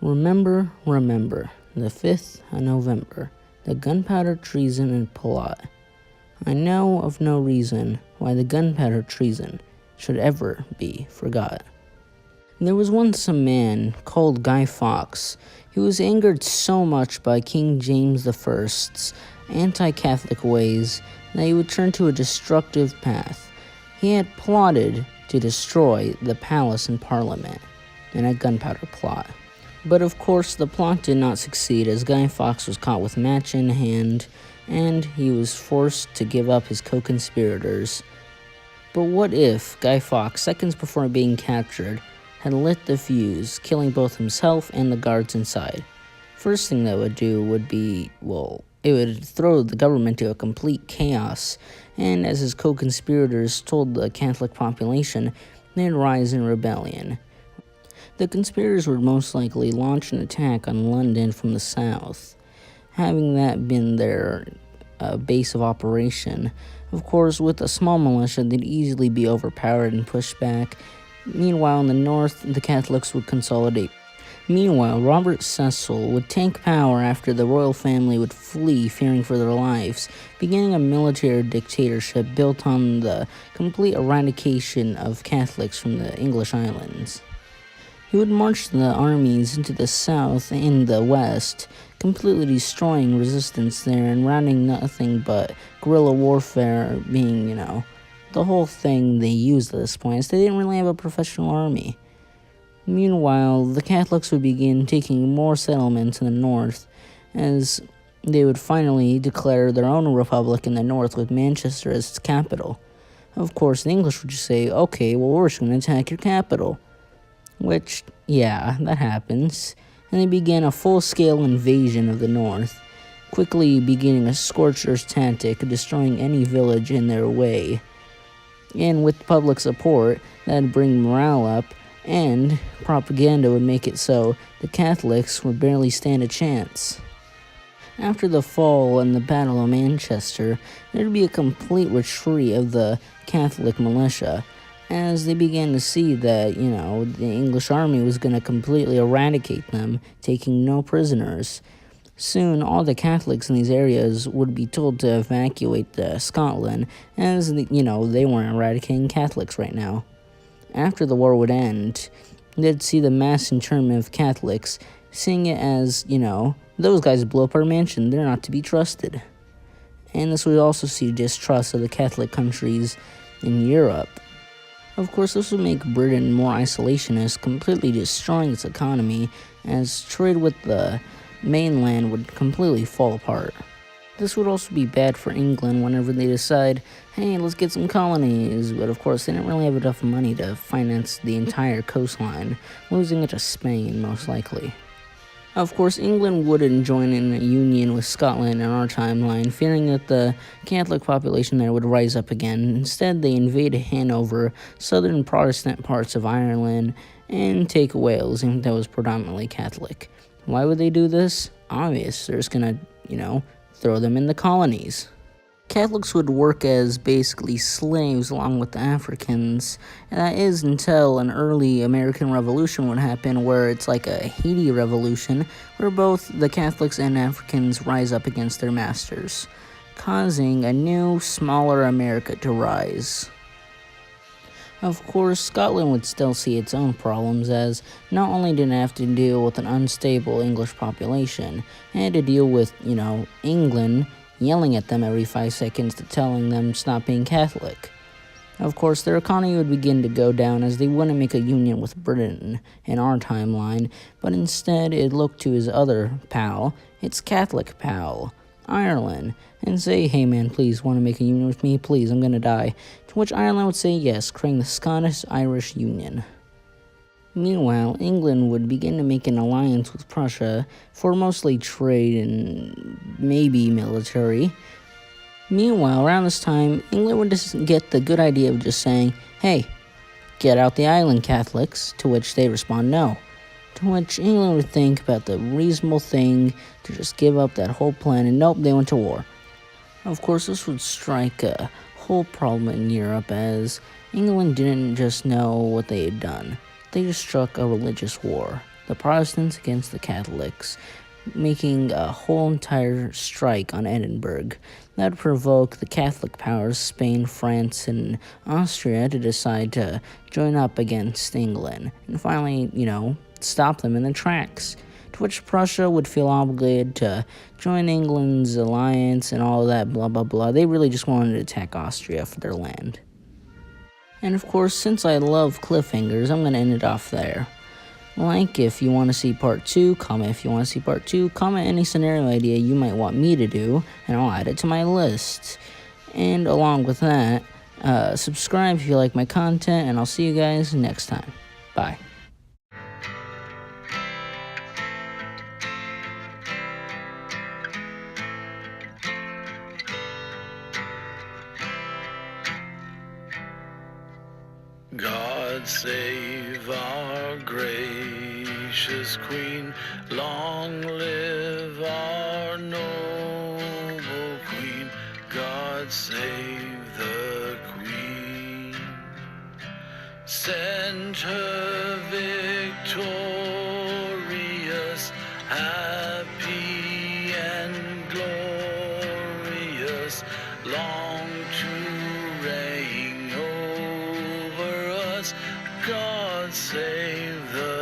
Remember, remember, the 5th of November, the gunpowder treason and plot. I know of no reason why the gunpowder treason should ever be forgot. There was once a man called Guy Fawkes. He was angered so much by King James I's anti-Catholic ways that he would turn to a destructive path. He had plotted to destroy the palace and parliament in a gunpowder plot. But of course, the plot did not succeed as Guy Fawkes was caught with match in hand, and he was forced to give up his co-conspirators. But what if Guy Fawkes, seconds before being captured, had lit the fuse, killing both himself and the guards inside? First thing that would do would be, it would throw the government into a complete chaos, and as his co-conspirators told the Catholic population, they'd rise in rebellion. The conspirators would most likely launch an attack on London from the south, having that been their base of operation. Of course, with a small militia, they'd easily be overpowered and pushed back. Meanwhile, in the north, the Catholics would consolidate. Meanwhile, Robert Cecil would take power after the royal family would flee, fearing for their lives, beginning a military dictatorship built on the complete eradication of Catholics from the English islands. He would march the armies into the south and the west, completely destroying resistance there and routing nothing but guerrilla warfare being, the whole thing they used at this point, as they didn't really have a professional army. Meanwhile, the Catholics would begin taking more settlements in the north, as they would finally declare their own republic in the north with Manchester as its capital. Of course, the English would just say, okay, well, we're just going to attack your capital. Which, yeah, that happens, and they began a full-scale invasion of the north, quickly beginning a scorcher's tactic, destroying any village in their way. And with public support, that'd bring morale up, and propaganda would make it so the Catholics would barely stand a chance. After the fall and the Battle of Manchester, there'd be a complete retreat of the Catholic militia, as they began to see that, the English army was going to completely eradicate them, taking no prisoners. Soon, all the Catholics in these areas would be told to evacuate Scotland, as, they weren't eradicating Catholics right now. After the war would end, they'd see the mass internment of Catholics, seeing it as, those guys blew up our mansion, they're not to be trusted. And this would also see distrust of the Catholic countries in Europe. Of course, this would make Britain more isolationist, completely destroying its economy, as trade with the mainland would completely fall apart. This would also be bad for England whenever they decide, hey, let's get some colonies, but of course they didn't really have enough money to finance the entire coastline, losing it to Spain most likely. Of course, England wouldn't join in a union with Scotland in our timeline, fearing that the Catholic population there would rise up again. Instead, they invaded Hanover, southern Protestant parts of Ireland, and take Wales, and that was predominantly Catholic. Why would they do this? Obvious, they're just gonna, throw them in the colonies. Catholics would work as basically slaves along with the Africans, and that is until an early American Revolution would happen, where it's like a Haiti Revolution, where both the Catholics and Africans rise up against their masters, causing a new, smaller America to rise. Of course, Scotland would still see its own problems, as not only did it have to deal with an unstable English population, it had to deal with, England yelling at them every 5 seconds to telling them stop being Catholic. Of course, their economy would begin to go down as they wouldn't make a union with Britain in our timeline, but instead it'd look to his other pal, its Catholic pal, Ireland, and say, hey man, please, want to make a union with me? Please, I'm gonna die. To which Ireland would say yes, creating the Scottish-Irish Union. Meanwhile, England would begin to make an alliance with Prussia for mostly trade and maybe military. Meanwhile, around this time, England would just get the good idea of just saying, hey, get out the island, Catholics, to which they respond no. To which England would think about the reasonable thing to just give up that whole plan, and nope, they went to war. Of course, this would strike a whole problem in Europe, as England didn't just know what they had done. They just struck a religious war. the Protestants against the Catholics, making a whole entire strike on Edinburgh. That would provoke the Catholic powers, Spain, France, and Austria, to decide to join up against England and finally, stop them in their tracks. To which Prussia would feel obligated to join England's alliance and all that blah blah blah. They really just wanted to attack Austria for their land. And of course, since I love cliffhangers, I'm going to end it off there. Like if you want to see part 2, comment if you want to see part 2, comment any scenario idea you might want me to do, and I'll add it to my list. And along with that, subscribe if you like my content, and I'll see you guys next time. Bye. God save our gracious Queen, long live our noble Queen, God save the Queen. Send her victorious, happy and glorious, long to reign over us. God save the